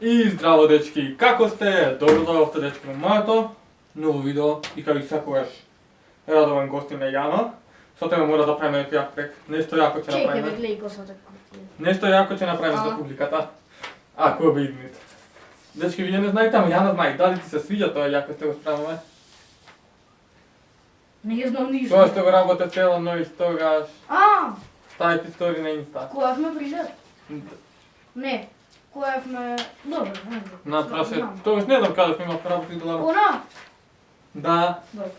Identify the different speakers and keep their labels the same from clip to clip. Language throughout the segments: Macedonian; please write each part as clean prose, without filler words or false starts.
Speaker 1: И здраво дечки, како сте? Добро дојдовте дечки на моето ново видео и како и секогаш радовен гостин на Јано. Со тебе мора да правиме пијак нешто јако ќе направиме.
Speaker 2: Чекај, гледај косата.
Speaker 1: Нешто јако ќе направиме за публиката. Ако би идните. Дечки, вие не знаете, ама Јана знае. Дали ти се свиѓа тоа јако сте го спремаме?
Speaker 2: Не знам ништо.
Speaker 1: Тоа што го работе цело ноќ тогаш. Ставите стори на Инста.
Speaker 2: Која сме прижат? Не. Која сме... Добро, не знам.
Speaker 1: Напраше, тогаш не знам каде сме имавме работи глава.
Speaker 2: Она?
Speaker 1: Да.
Speaker 2: Добро.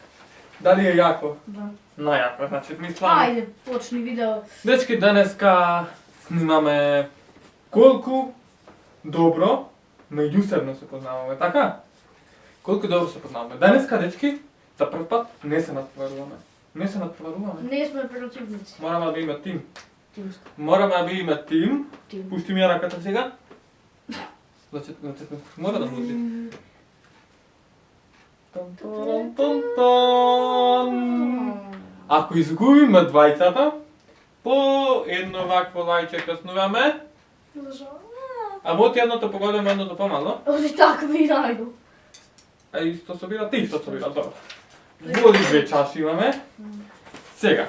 Speaker 1: Дали е јако?
Speaker 2: Да.
Speaker 1: Најако, значи мислам.
Speaker 2: Ајде, почни видео.
Speaker 1: Дечки, денеска снимаме колку добро меѓусебно се познаваме, така? Колку добро се познаваме. Денеска, дечки, за прв пат не се натпреваруваме. Не се натпреваруваме.
Speaker 2: Не сме противници.
Speaker 1: Мораме да имаме тим.
Speaker 2: Тимско.
Speaker 1: Мораме да имаме тим.
Speaker 2: Тим.
Speaker 1: Пушти ми ја раката сега. Значи, мора да музи. Ако изгубиме двајцата, по едно вакво лајче каснуваме, а моти едното погодаме, едното помало.
Speaker 2: Оди така ми најду.
Speaker 1: А исто собира, ти исто собира, добро. Води две чаши имаме. Сега,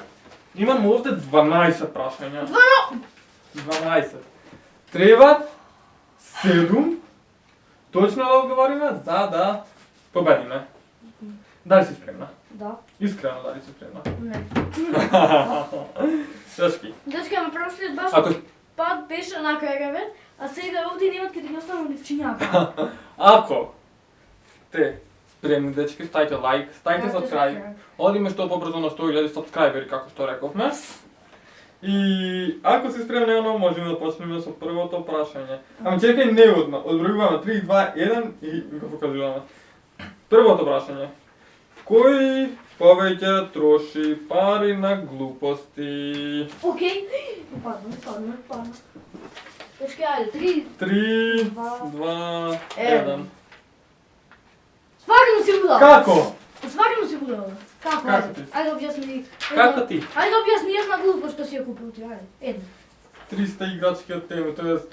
Speaker 1: имам овде 12 прашања. 12. Требат 7 точно да одговориме за да победиме. Дали си спремна?
Speaker 2: Да.
Speaker 1: Искрено дали си спремна?
Speaker 2: Не.
Speaker 1: Дечки.
Speaker 2: Дечки, ама прошлиот баш
Speaker 1: Ако
Speaker 2: пат беше на кревет, а сега овде немат каде ги оставам лифчињака.
Speaker 1: Ако сте спремни дечки, ставите лайк, ставите subscribe. Одиме што побрзо на 100.000 subscriberi како што рековме. И ако си спремни оно, можеме да почнеме со првото прашање. Ама чекај, не одма. Одбројуваме 3, 2, 1 и го покажуваме. Првото прашање. Кој повеќе троши пари на глупости?
Speaker 2: Океј. Падна. Дечки, ајде,
Speaker 1: 3, 2, 1.
Speaker 2: Сварено си будала.
Speaker 1: Како?
Speaker 2: Сварено си будала. Како?
Speaker 1: Како ти?
Speaker 2: Ајде објасни.
Speaker 1: Како ти?
Speaker 2: Ајде објасни една глупост што си ја купил ти, ајде. Една.
Speaker 1: 300 играчки од тебе, тоест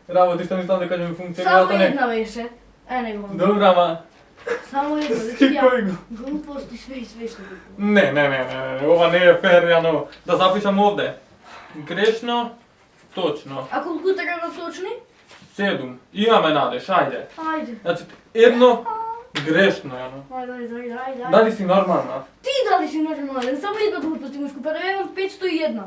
Speaker 1: работи што мислам да кажем
Speaker 2: Само
Speaker 1: функционирата не.
Speaker 2: една беше. Не го.
Speaker 1: Добро, ама
Speaker 2: Само една,
Speaker 1: си
Speaker 2: дечки,
Speaker 1: кој го?
Speaker 2: глупости све и све што го купил.
Speaker 1: Не, ова не е фер, Јано. Да запишам овде. Грешно, точно.
Speaker 2: А колку треба точни?
Speaker 1: 7. Имаме надеж, ајде.
Speaker 2: Ајде.
Speaker 1: Значи, едно грешно, Јано.
Speaker 2: Ајде.
Speaker 1: Дали си нормална?
Speaker 2: Ти дали си нормален, само една глупост имаш купена, имам 501.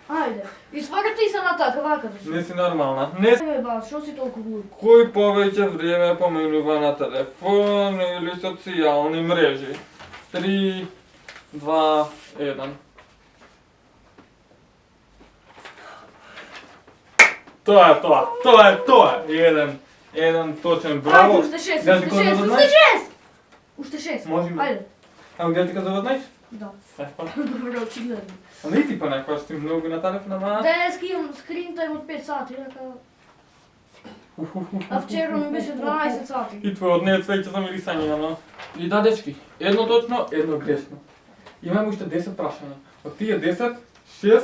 Speaker 2: Ајде. И сварате и се натака, вака да.
Speaker 1: Не си нормална. Не.
Speaker 2: Еме ба, шо си толку глуп?
Speaker 1: Кој повеќе време поминува на телефон или социјални мрежи? 3, 2, 1. Тоа е. Еден точен, браво.
Speaker 2: Ајде, уште 6,
Speaker 1: Гледай
Speaker 2: уште
Speaker 1: кој
Speaker 2: 6,
Speaker 1: да
Speaker 2: уште 6! Уште 6.
Speaker 1: Можеме.
Speaker 2: Ајде.
Speaker 1: Ама гледай ти каза знаеш?
Speaker 2: Да.
Speaker 1: Епа.
Speaker 2: Добро, очигледно.
Speaker 1: Ама и ти па некојаш си многу на телефона, ма?
Speaker 2: Денеска имам скрин тајм од 5 сати, така... А вчера ми беше 12 сати.
Speaker 1: И твојот не е цвеќе за мирисање, Јано. И да, дечки, едно точно, едно грешно. Имаме уште 10 прашања. Од тие 10, 6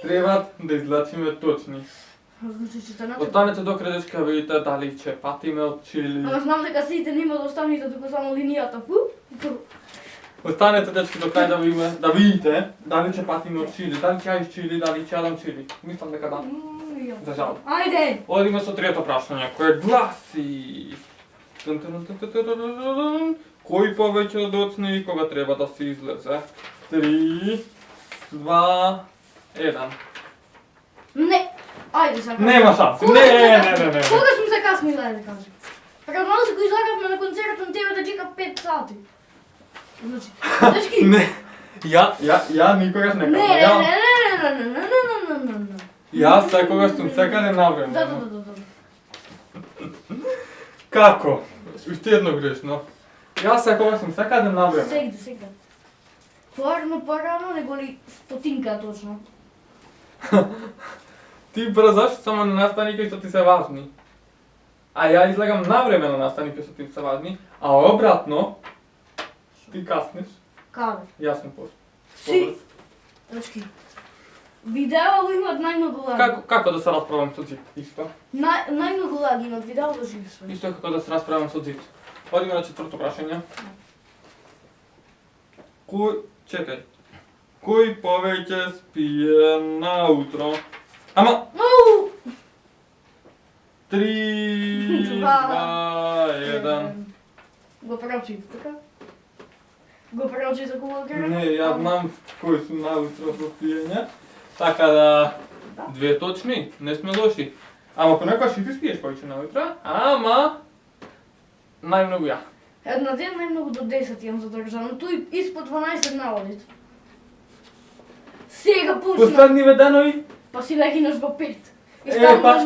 Speaker 1: требат да извлачиме точни.
Speaker 2: Значи, че те
Speaker 1: Останете до крај, дечки, да видите дали ќе патиме од чили.
Speaker 2: Ама знам дека сите нема да останете тука само линијата.
Speaker 1: Останете, дечки, до крај да видите дали ќе патиме од чили, дали ќе јадиш чили, дали ќе јадам чили. Мислам дека да. За жал.
Speaker 2: Ајде!
Speaker 1: Одиме со трето прашање, кое гласи... Кој повеќе доцне и кога треба да се излезе? 3, 2, 1.
Speaker 2: Не! Ајде сега.
Speaker 1: Нема шанси. Не.
Speaker 2: Кога сум се каснила, да кажи? Прагмално се го излагавме на концертот на тебе да чека 5 сати. Значи, дечки?
Speaker 1: Не. Ја никогаш не кажам.
Speaker 2: Не.
Speaker 1: Јас секогаш сум секаде на време.
Speaker 2: Да.
Speaker 1: Како? Уште едно грешно. Јас секогаш сум секаде на време.
Speaker 2: Сегде. Порано, него ли стотинка точно.
Speaker 1: Ти брзаш само на настани кои што ти се важни. А ја излагам на време на настани кои што ти се важни, а обратно ти каснеш.
Speaker 2: Каде?
Speaker 1: Јас сум
Speaker 2: Си. Дечки. Видео имат најмногу лаги.
Speaker 1: Како да се расправам со Зид? Исто.
Speaker 2: Најмногу лаги имат видео во живи све.
Speaker 1: Исто е како да се расправам со Зид. Одиме на четврто прашање. Чекај. Кој повеќе спие наутро? Ама... 3, 2, 1...
Speaker 2: Го прочит, така? Го прочит ако го гледа?
Speaker 1: Не, ја знам кои су наутро со спиење. Така да... 2 точни, не сме лоши. Ама ако некојаш и ти спиеш повеќе наутро, ама... Најмногу ја.
Speaker 2: Една ден најмногу до 10 имам задржано, тој испод 12 наводит. Сега почна.
Speaker 1: Последниве денови?
Speaker 2: Па си легинеш во 5.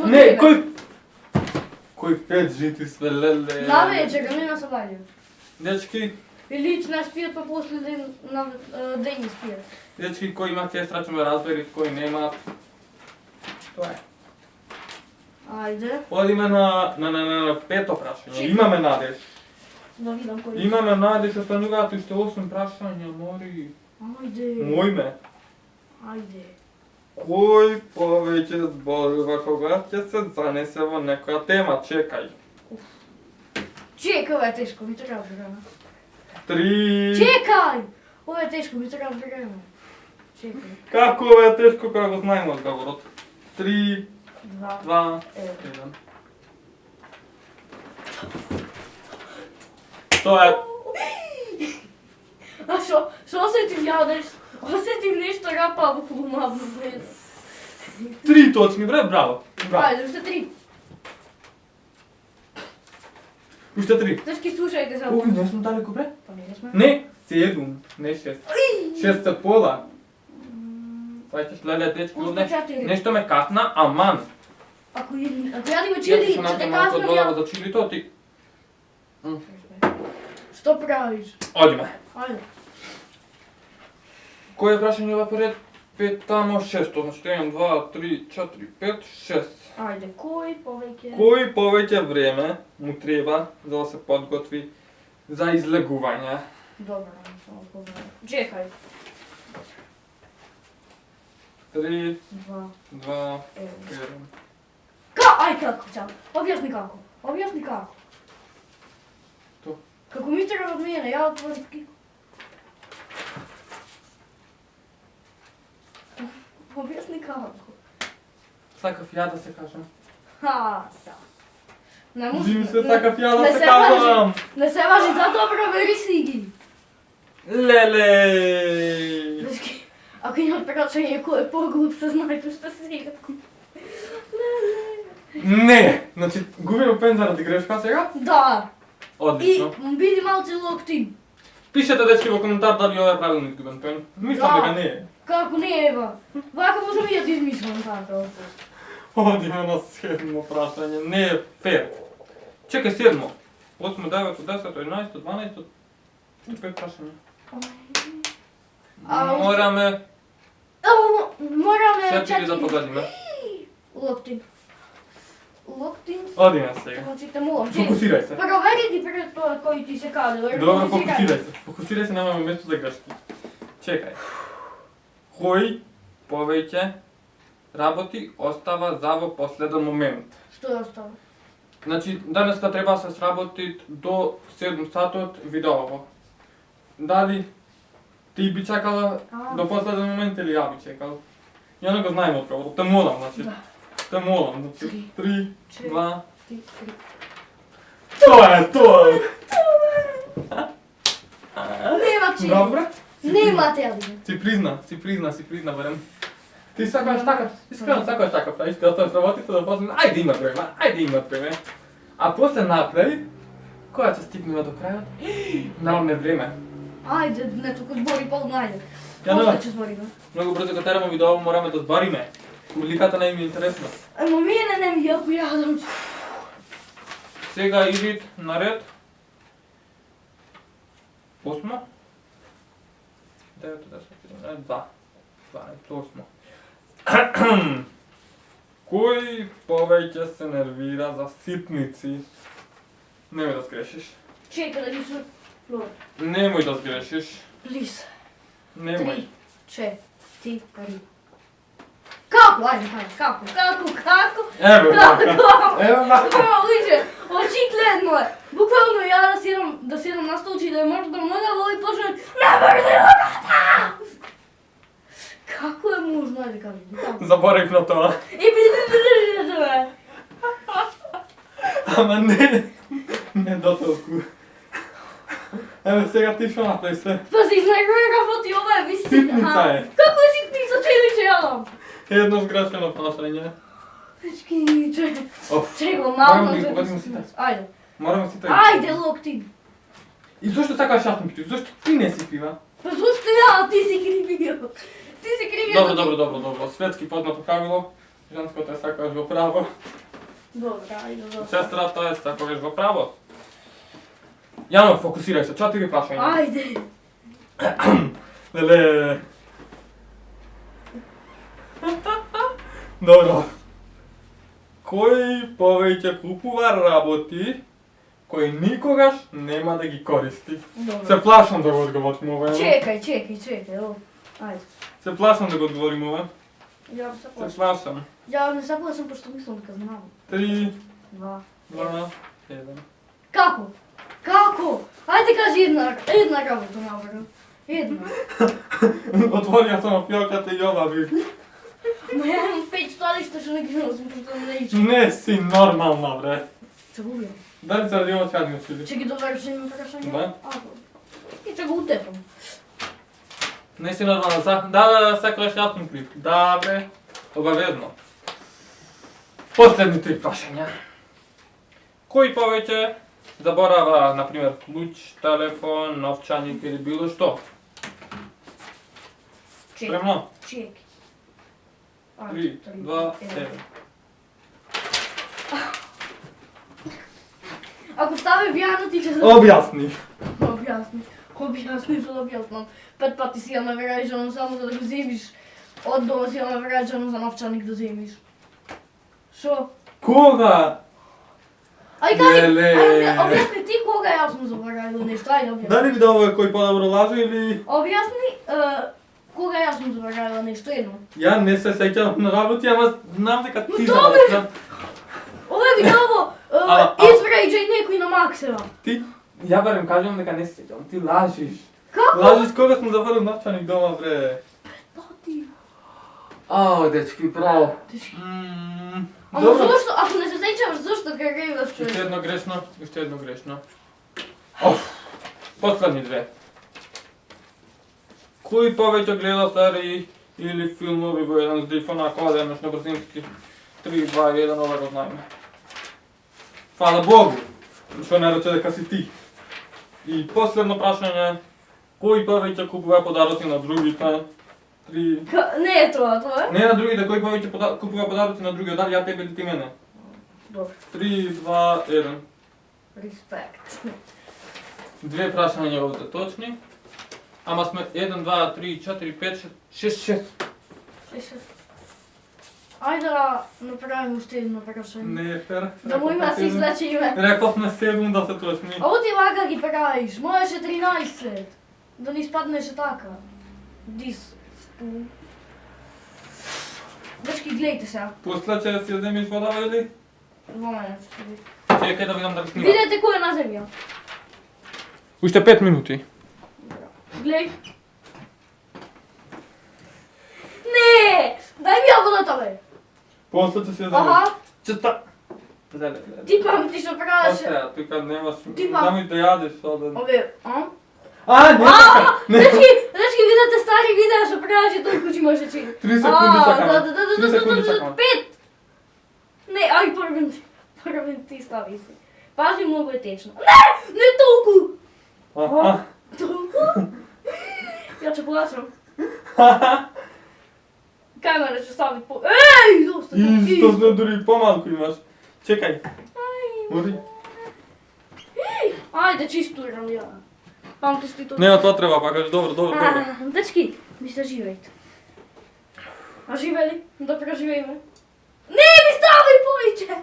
Speaker 1: Не, кој 5 жити све леле.
Speaker 2: На вечера, не на сабање.
Speaker 1: Дечки,
Speaker 2: Или не спијат, па после ден не спијат.
Speaker 1: дечки, кој има сестра, ќе ме разбери, кој нема. Тоа е.
Speaker 2: Ајде,
Speaker 1: Одиме на пето прашање. Имаме надеж.
Speaker 2: да видам кој.
Speaker 1: Имаме надеж, остануваат уште 8 прашања, мори.
Speaker 2: Ајде,
Speaker 1: Мојме.
Speaker 2: ајде.
Speaker 1: Кој повеќе зборува кога ќе се занесе во некоја тема? Чекај.
Speaker 2: Чекај, ова е тешко, ми треба време.
Speaker 1: 3...
Speaker 2: Чекај! Ова е тешко, ми треба време. Чекај.
Speaker 1: Како ова е тешко кога го знаеме одговорот? 3,
Speaker 2: 2,
Speaker 1: 2, 1. Тоа е...
Speaker 2: А шо осетив јадеш? Осетив нешто рапа во помавно без.
Speaker 1: 3 точни, бре, браво.
Speaker 2: Ајде, уште 3.
Speaker 1: Уште 3.
Speaker 2: Тешки слушајте само.
Speaker 1: Ови, не сме далеко, бре?
Speaker 2: Па не сме.
Speaker 1: Не, 7, не 6. 6 се пола. Сваќаш, леле, дечки,
Speaker 2: Уште 4.
Speaker 1: нешто ме касна, аман.
Speaker 2: Ако ја да има
Speaker 1: Ја
Speaker 2: чили,
Speaker 1: ти се
Speaker 2: ќе те
Speaker 1: направи малку
Speaker 2: казнам
Speaker 1: додава
Speaker 2: ја.
Speaker 1: за чилито, ти...
Speaker 2: Што правиш?
Speaker 1: Одиме.
Speaker 2: Ајде.
Speaker 1: Кој е прашање ова поред? 5, тамо 6, значи 1, 2, 3, 4, 5, 6.
Speaker 2: Ајде, кој повеќе?
Speaker 1: Кој повеќе време му треба за да се подготви за излегување?
Speaker 2: Добро, само погledam. Чекај.
Speaker 1: 3,
Speaker 2: 2,
Speaker 1: 2,
Speaker 2: 1.
Speaker 1: 1.
Speaker 2: Ај како сега? Објасни како. Објасни како.
Speaker 1: Што?
Speaker 2: Како ми треба од мене, ја отворив кико. Објасни како.
Speaker 1: Сакав ја да се кажам.
Speaker 2: Ха, са. Не може.
Speaker 1: Зим се сакав ја да
Speaker 2: не
Speaker 1: се
Speaker 2: се
Speaker 1: кажам.
Speaker 2: Не се важи, затоа провери си ги.
Speaker 1: Леле!
Speaker 2: Дечки, ако имат прашање кој е поглуп, се знаете што се игат.
Speaker 1: Не! Значи, губиме пен заради грешка сега?
Speaker 2: Да. И
Speaker 1: Одлично.
Speaker 2: биди малце локтин.
Speaker 1: Пишете, дечки, во коментар дали ова е правилно изгубен пен. Мислам дека не е.
Speaker 2: Како не ева? Вака можам и ја ти измислам така.
Speaker 1: Одиме на 7 прашање. Не е фер. Чекај, 7. 8, 9, 10, 11, 12, 5 прашања. Мораме
Speaker 2: Мораме
Speaker 1: 4 да погодиме.
Speaker 2: Локтин. Локтин.
Speaker 1: Одиме сега.
Speaker 2: Значите му.
Speaker 1: Фокусирај се.
Speaker 2: Провери ти пред тоа кој ти се каде.
Speaker 1: Добро, фокусирај се. Фокусирај се, немаме место за грешки. Чекај. Кој повеќе работи остава за во последен момент?
Speaker 2: Што е остава?
Speaker 1: Значи, денеска треба да се сработи до 7 сатот видеово. Дали ти би чекала до последен момент или ја би чекал? Ја не го знаем одговорот. Те молам, значи.
Speaker 2: Да.
Speaker 1: Те молам, значи. 3, 2...
Speaker 2: 3.
Speaker 1: Тоа е, тоа е!
Speaker 2: Нема че.
Speaker 1: Добре?
Speaker 2: Нема те ади.
Speaker 1: Си призна, барем. Ти сакаш така, искрено сакаш така, правиш, кога тоа сработите да после, ајде има време. А после накрај, кога ќе стигнеме до крајот, немаме време.
Speaker 2: Ајде, не туку збори полно, ајде.
Speaker 1: Ја нема.
Speaker 2: После ќе збориме.
Speaker 1: Многу брзо кога тераме видео, мораме да збариме. Публиката не ми е интересна.
Speaker 2: Ама мене не ми јако јадам.
Speaker 1: Сега идит наред. 8. 9, 10, 2. 12, 8. Кој повеќе се нервира за ситници? Немој да сгрешиш.
Speaker 2: Чека да ги се плод.
Speaker 1: Немој да сгрешиш.
Speaker 2: Плиз.
Speaker 1: Немој.
Speaker 2: 3, 4. Како? Ајде, како?
Speaker 1: Ево, бака. Ево, бака.
Speaker 2: Лише, очигледно е. Буквално ја да седам на столче и да може да моля и почне не врди роката! Како е можно, ајде кажи?
Speaker 1: Заборев на тоа.
Speaker 2: И би да
Speaker 1: Ама не до толку. Еве сега ти што направи се?
Speaker 2: Па се изнегрував од и ова е вистина.
Speaker 1: Ситница е.
Speaker 2: Како е ситница, че јадам?
Speaker 1: Едно сгрешено прашање.
Speaker 2: Чекай.
Speaker 1: Оф.
Speaker 2: Чекай,
Speaker 1: Морам
Speaker 2: малко
Speaker 1: да ги
Speaker 2: се...
Speaker 1: победим сите.
Speaker 2: Ајде.
Speaker 1: Мораме сите.
Speaker 2: Ајде, локти.
Speaker 1: И зошто сакаш јас питу? Зошто ти не си пива?
Speaker 2: Па зошто ја, ти си кривио. Ти си кривио.
Speaker 1: Добро. Светски познато правило. Женското е сакаш во право.
Speaker 2: Добре, ајде, добре.
Speaker 1: Сестрата е сакаш во право. Јано, фокусирај се, 4 прашања.
Speaker 2: Ајде.
Speaker 1: Леле. Добро. Кој повеќе купува работи кои никогаш нема да ги користи?
Speaker 2: Добре.
Speaker 1: Се плашам да го одговорим ова.
Speaker 2: Чекај, ајде.
Speaker 1: Се плашам да го одговорим ова.
Speaker 2: Ја се
Speaker 1: Се
Speaker 2: плашам.
Speaker 1: плашам.
Speaker 2: Ја не се плашам, пошто мислам дека знам.
Speaker 1: 3,
Speaker 2: 2.
Speaker 1: 2, 1.
Speaker 2: Како? Ајде кажи една работа направам. Една.
Speaker 1: Отворија само фиоката и ова би.
Speaker 2: Ма ја имам 5 столишта што не ги носим, пошто не наичам.
Speaker 1: Не си нормална, бре.
Speaker 2: Че го убијам.
Speaker 1: Дали заради ова ќе одиш или?
Speaker 2: Че ги довршим прашање?
Speaker 1: Да.
Speaker 2: И че го утепам.
Speaker 1: Не си нормална, да, сакаш јатен клип. Да, бре. Обавезно. Последни 3 прашања. Кој повеќе заборава, например, клуч, телефон, новчаник или било што? Спремно?
Speaker 2: Чеки.
Speaker 1: 3, 2, 1.
Speaker 2: Ако стави вјано ти ќе
Speaker 1: Објасни.
Speaker 2: Објасни што да објаснам. 5 пати си ја навраѓано само за да го земиш. Од дома си ја навраѓано за новчаник да земиш. Шо?
Speaker 1: Кога?
Speaker 2: Ај кажи,
Speaker 1: Леле.
Speaker 2: објасни ти кога јас сум заборавила нешто, ајде објасни.
Speaker 1: Дали видов кој подобро лаже или...
Speaker 2: Објасни, кога јас сум заборавила нешто едно.
Speaker 1: Ја не се сеќавам на работи, ама знам дека ти
Speaker 2: добре.
Speaker 1: забораваш.
Speaker 2: Ова е видово, извраѓај некој на Максева.
Speaker 1: Ти, ја барем кажам дека не се сеќавам, ти лажиш.
Speaker 2: Како?
Speaker 1: Лажиш кога сум заварил новчаник дома, бре.
Speaker 2: Пати.
Speaker 1: Ао, дечки, браво.
Speaker 2: Дечки. Ама
Speaker 1: Добро.
Speaker 2: зошто, ако не се сеќаваш, зошто грегаш
Speaker 1: Уште
Speaker 2: човек?
Speaker 1: едно грешно. Оф, последни 2. Кој повеќе гледа серии или филмови во еден телефон, ако одемеш на брзински? 3, 2, 1, ова го знаеме. Фала Богу, што не рече дека си ти. И последно прашање, кој повеќе купува подароци на другите? 3...
Speaker 2: Не е тоа,
Speaker 1: Не на другите, кој повеќе купува подароци на другите, дали ја тебе или ти мене?
Speaker 2: Добре.
Speaker 1: 3, 2, 1.
Speaker 2: Респект.
Speaker 1: 2 прашања овде точни. Ама сме 1, 2, 3, 4, 5, 6.
Speaker 2: Ајде да направим уште едно прашање.
Speaker 1: Не е фер.
Speaker 2: Да му има си значи име.
Speaker 1: Рековме 7 да се точни.
Speaker 2: Ово ти лага ги правиш, можеше 13. Да не испаднеше така. Дис. Дечки, гледайте сега.
Speaker 1: После ќе си земиш вода или?
Speaker 2: Во мене ќе се види.
Speaker 1: Чекај да видам дали снима.
Speaker 2: Видете кој е на земја.
Speaker 1: Уште 5 минути.
Speaker 2: Глеј. Не! Дај ми ја водата, бе.
Speaker 1: После ќе си земиш.
Speaker 2: Аха,
Speaker 1: Чета.
Speaker 2: ти памети што правиш.
Speaker 1: Оце, тука немаш.
Speaker 2: Ти
Speaker 1: Да ми да јадеш оден.
Speaker 2: Обе,
Speaker 1: Не така. Не.
Speaker 2: Дечки, видете стари видеа што правиш и тој кучи може чи.
Speaker 1: 3 секунди сакам.
Speaker 2: Да,
Speaker 1: 3 секунди сакам.
Speaker 2: 5! Не, ај првен ти стави се. Пази, многу е течно. Не толку!
Speaker 1: Аха.
Speaker 2: Толку? Ја ќе плачам. Камера ќе стави по... Еј, доста.
Speaker 1: Исто сме дури помалку имаш. Чекај. Мори.
Speaker 2: Ајде, чисто ирам ја. Памти сти тоа.
Speaker 1: Нема тоа треба, па кажи добро.
Speaker 2: Дечки, ми се живејте. А живели? Да преживееме. Не, ми стави повеќе!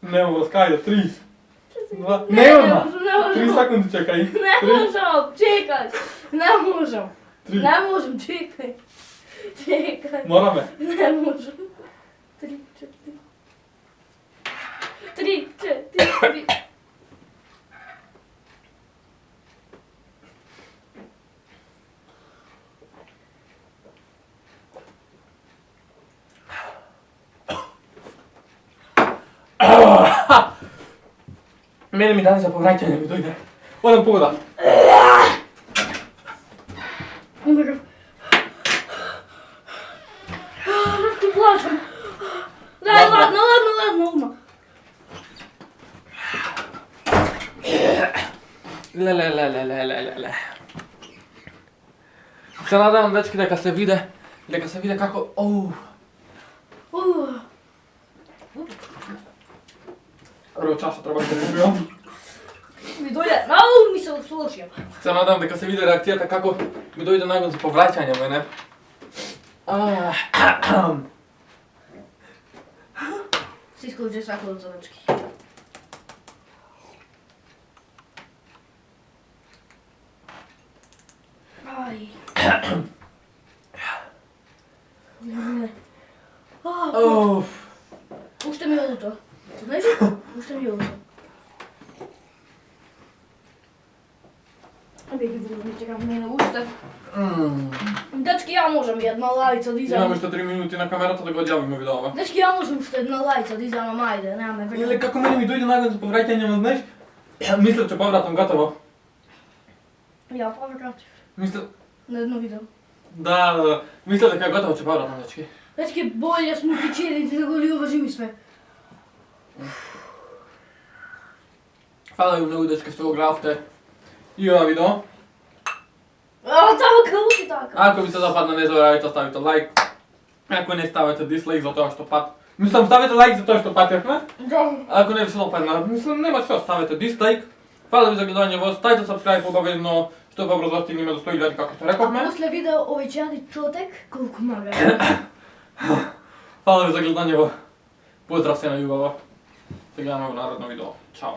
Speaker 1: Нема скајде, 3.
Speaker 2: Не
Speaker 1: Нема.
Speaker 2: можам.
Speaker 1: 3 секунди чекај.
Speaker 2: Не можам, чекај. Не можам.
Speaker 1: 3.
Speaker 2: Не можам, чекај. Чекај.
Speaker 1: Мораме.
Speaker 2: Не можам. 3, 4.
Speaker 1: Мене ми даде за повраќање, ми дојде. Одам по вода.
Speaker 2: Умрав. Нешто плачам. Дај, ладно.
Speaker 1: Ле. Се надевам, дечки, дека се виде како... Прво чаша треба да попијам.
Speaker 2: Ми дојде, ми се слошија.
Speaker 1: Се надевам дека се виде реакцијата како ми дојде најгон за повраќање, мене.
Speaker 2: Се исклучи свако од задачки. Ај. Уште ми е луто. Знаеш? Уште ми е луто. Беги други, чекам мене уште. Дечки, ја можам една лајца да изам.
Speaker 1: Имаме уште 3 минути на камерата да го одјавиме видеова.
Speaker 2: Дечки, ја можам уште една лајца да изам, ајде, немаме време.
Speaker 1: Или како мене ми дојде најгон за повраќање, ма знаеш? Мислев че повратам готово.
Speaker 2: Ја повратив.
Speaker 1: Мислев...
Speaker 2: На едно видео.
Speaker 1: Да. Мислев дека е готово че повратам, дечки.
Speaker 2: Дечки, боље сме тичели, да го ли уважими сме.
Speaker 1: Фала ви многу, дечки, што го гледавте и ова видео.
Speaker 2: Така.
Speaker 1: Ако ви се допадна, не заборавајте да ставите лайк. Ако не, ставите дислайк за тоа што пат. Мислам, ставите лайк за тоа што патевме.
Speaker 2: Да.
Speaker 1: Ако не ви се допадна, мислам, нема што, ставите дислайк. Фала ви за гледање, ставите сабскрајб обавезно, што побрзо стигнеме до 100.000 како што рековме.
Speaker 2: После видео овечјади чотек колку мага.
Speaker 1: Фала ви за гледање, поздрав се на љубаво. Се гледаме во наредно видео. Чао.